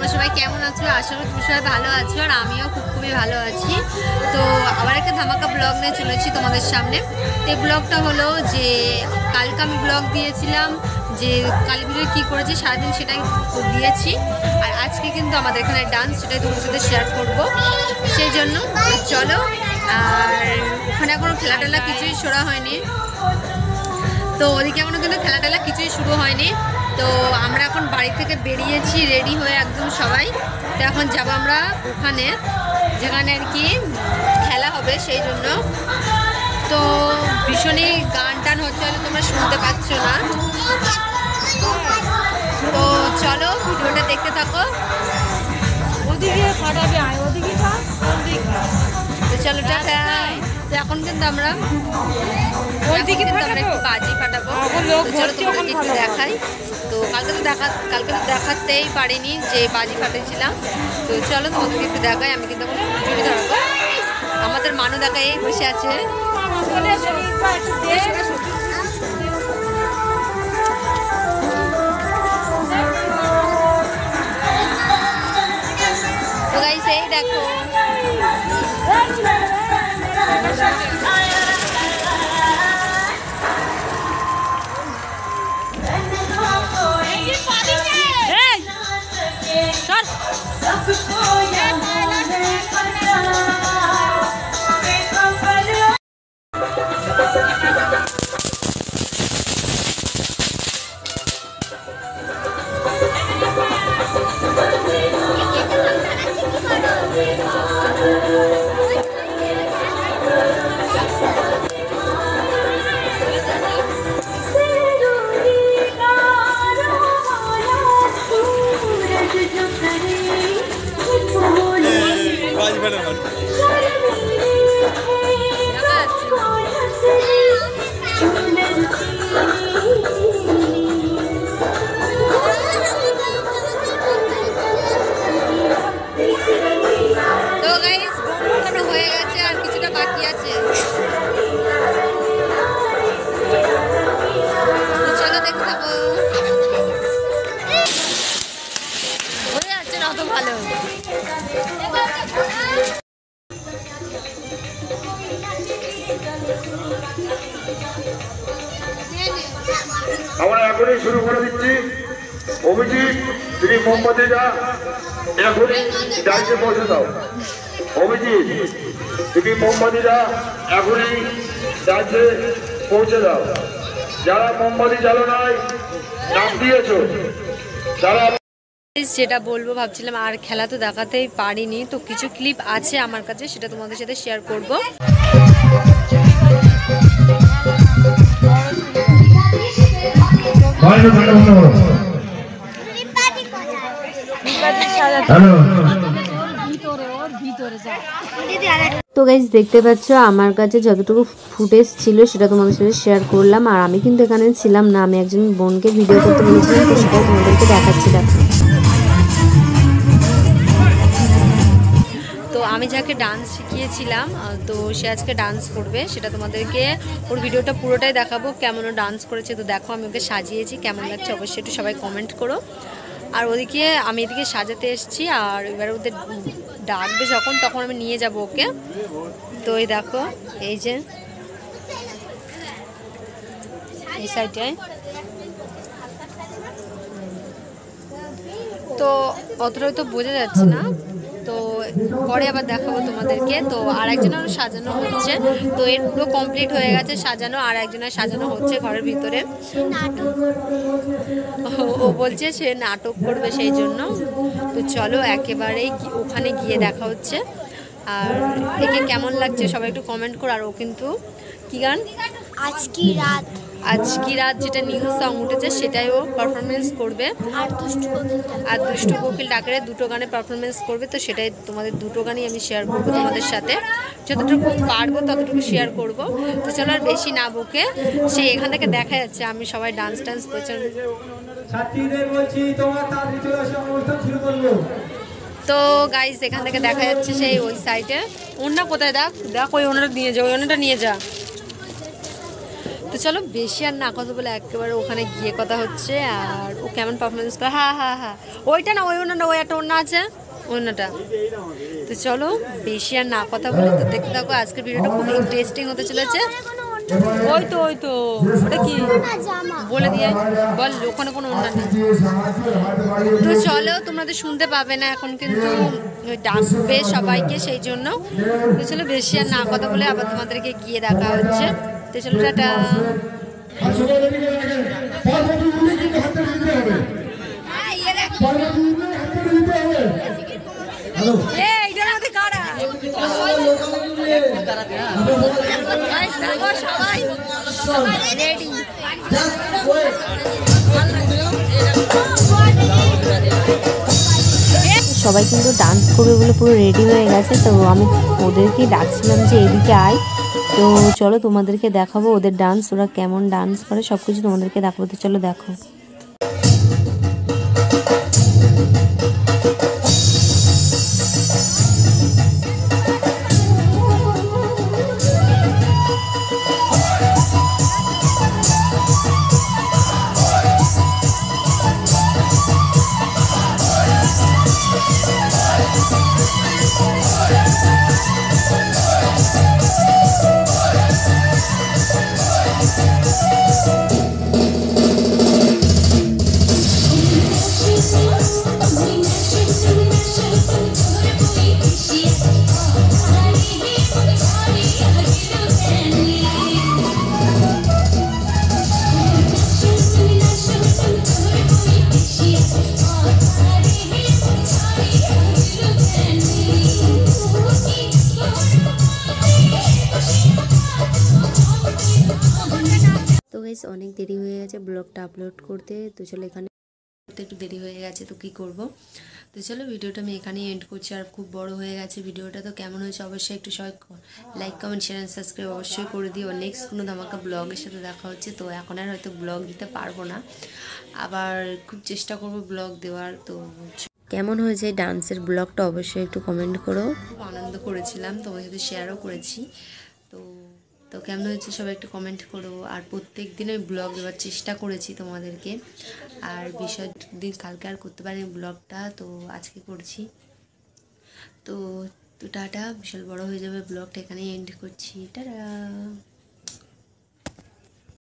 তোমরা সবাই কেমন আছো? আশা করি তুমি সবাই ভালো আছো, আর আমিও খুবই ভালো আছি। তো আবার একটা ধামাকা ব্লগ নিয়ে চলেছি তোমাদের সামনে। তো এই ব্লগটা হলো যে কালকে আমি ব্লগ দিয়েছিলাম যে কালী পুজোয় কী করেছি সারাদিন, সেটাই দিয়েছি। আর আজকে কিন্তু আমাদের এখানে ডান্স, সেটাই তোমাদের সাথে শেয়ার করবো। সেই জন্য চলো। আর ওখানে এখনও খেলা টেলা কিছুই শুরু হয়নি, তো ওদিকে এখনও কিন্তু খেলা টেলা কিছুই শুরু হয়নি। তো আমরা এখন বাড়ি থেকে বেরিয়েছি রেডি হয়ে একদম সবাই। তো এখন যাবো আমরা ওখানে যেখানে আর কি খেলা হবে, সেই জন্য। তো ভীষণই গান টান হচ্ছে, হয়তো তোমরা শুনতে পাচ্ছ না। তো চলো ভিডিওটা দেখতে থাকো। তো চলো টাটা। তো এখন কিন্তু আমরা একটু বাজি ফাটাবো। চলো তোমাদেরকে একটু দেখাই। তো কালকে তো দেখাতেই পারিনি যে বাজি ফাটিয়েছিলাম। তো চলো তোমাদেরকে একটু দেখাই। আমি কিন্তু এখন চুরি ধরবো। আমাদের মানু দেখা এই বসে আছে। তো গাইস এই দেখো, হয়ে গেছে আর কিছুটা বাকি আছে। চলো দেখতে থাকো। হয়ে যাচ্ছে না অত ভালো। আমরা এখনই শুরু করে দিচ্ছি। অভিজিৎ তুমি মোমবাতিটা এখনই ডাইতে পৌঁছে দাও। অভিজিৎ তুমি মোমবাতিটা এখনই ডাইতে পৌঁছে দাও। যারা মোমবাতি জ্বালো নাই নাম দিয়েছ, যারা যেটা বলবো ভাবছিলাম, আর খেলা তো দেখাতেই পারিনি, তো কিছু ক্লিপ আছে আমার কাছে, সেটা তোমাদের সাথে শেয়ার করব। তো গাইস দেখতে পাচ্ছ আমার কাছে যতটুকু ফুটেজ ছিল সেটা তোমাদের সাথে শেয়ার করলাম। আর আমি কিন্তু এখানে ছিলাম না, আমি একজন বোনকে ভিডিও করতে বলেছিলাম, তো সেটাই তোমাদেরকে দেখাচ্ছি। দেখো, তো আমি যাকে ডান্স শিখিয়েছিলাম, তো সে আজকে ডান্স করবে, সেটা তোমাদেরকে ওর ভিডিওটা পুরোটাই দেখাবো কেমন ডান্স করেছে। তো দেখো আমি ওকে সাজিয়েছি, কেমন লাগছে অবশ্যই একটু সবাই কমেন্ট করো। আর ওদিকে আমি এদিকে সাজাতে এসেছি, আর এবার ওদের ডাকবে যখন তখন আমি নিয়ে যাব ওকে। তো এই দেখো, এই যে এই সাইডটায়, তো অতটাও তো বোঝা যাচ্ছে না, তো পরে আবার দেখাবো তোমাদেরকে। তো আর একজনের সাজানো হচ্ছে, তো এর পুরো কমপ্লিট হয়ে গেছে সাজানো, আর একজনের সাজানো হচ্ছে ঘরের ভিতরে। ও বলছে সে নাটক করবে, সেই জন্য। তো চলো একেবারেই ওখানে গিয়ে দেখা হচ্ছে। আর একে কেমন লাগছে সবাই একটু কমেন্ট করো। আর ও কিন্তু কি গান আজকি রাত যেটা নিউ সং উঠেছে সেটাই ও পারফরমেন্স করবে, আর দুষ্টু কোকিল ডাকের দুটো গানে পারফরমেন্স করবে। তো সেটাই তোমাদের দুটো গানই আমি শেয়ার করবো তোমাদের সাথে, যতটুকু পারবো ততটুকু শেয়ার করব। তো চলো আর বেশি না বকে, সে এখান থেকে দেখা যাচ্ছে আমি সবাই ডান্স করছে। তো গাইস এখান থেকে দেখা যাচ্ছে সেই ওই সাইডে। ওনা কোথায়? দেখ ওই ওনাটা নিয়ে যা, ওই ওনাটা নিয়ে যা। তো চলো বেশি আর না কথা বলে একেবারে ওখানে গিয়ে কথা হচ্ছে। আর ও কেমন পারফরমেন্স করে, হ্যাঁ হ্যাঁ হ্যাঁ ওইটা না, ওই ওনাটা, ওই একটা ওনা আছে ওনাটা। তো চলো বেশি আর না কথা বলে তো দেখতে থাকো, আজকের ভিডিওটা খুব ইন্টারেস্টিং হতে চলেছে। ওই তো ওটা কি বলে দিয়ে বল, ওখানে কোনো ওনা নেই। তো চলো তোমাদের শুনতে পাবে না এখন, কিন্তু ডাকবে সবাইকে সেই জন্য। তো চলো বেশি আর না কথা বলে আবার তোমাদেরকে গিয়ে দেখা হচ্ছে। তো চলো টাটা। এইটার মধ্যে কারা সবাই রেডি। সবাই কিন্তু ডান্স করবে বলে পুরো রেডি হয়ে গেছে। তো আমি ওদেরকেই ডাকছিলাম যে এদিকে আয়। তো চলো তোমাদেরকে দেখাবো ওদের ডান্স, ওরা কেমন ডান্স করে সব কিছু তোমাদেরকে দেখাবো। তো চলো দেখো। তো গাইস অনেক দেরি হয়ে গেছে ব্লগটা আপলোড করতে। তো চলো এখানে একটু দেরি হয়ে গেছে, তো কি করব। তো চলো ভিডিওটা আমি এখানেই এন্ড করছি। আর খুব বড় হয়ে গেছে ভিডিওটা, তো কেমন হয়েছে অবশ্যই একটু সবাই like comment share and subscribe অবশ্যই করে দিও। নেক্সট কোনো ধামাকা ব্লগের সাথে দেখা হচ্ছে। তো এখন আর হয়তো ব্লগ দিতে পারবো না, আবার খুব চেষ্টা করবো ব্লগ দেওয়ার। তো কেমন হয়েছে ডান্সের ব্লগটা অবশ্যই একটু কমেন্ট করো। খুব আনন্দ করেছিলাম, তোমার সাথে শেয়ারও করেছি। তো তো কেমন হয়েছে সবাই একটু কমেন্ট করো। আর প্রত্যেক দিন আমি ব্লগ দেওয়ার চেষ্টা করেছি তোমাদেরকে। আর বিষয় দিন কালকে আর করতে পারিনি ব্লগটা, তো আজকে করছি। তো তো টাটা, বিশাল বড় হয়ে যাবে ব্লগটা, এখানেই এন্ড করছি। টাটা।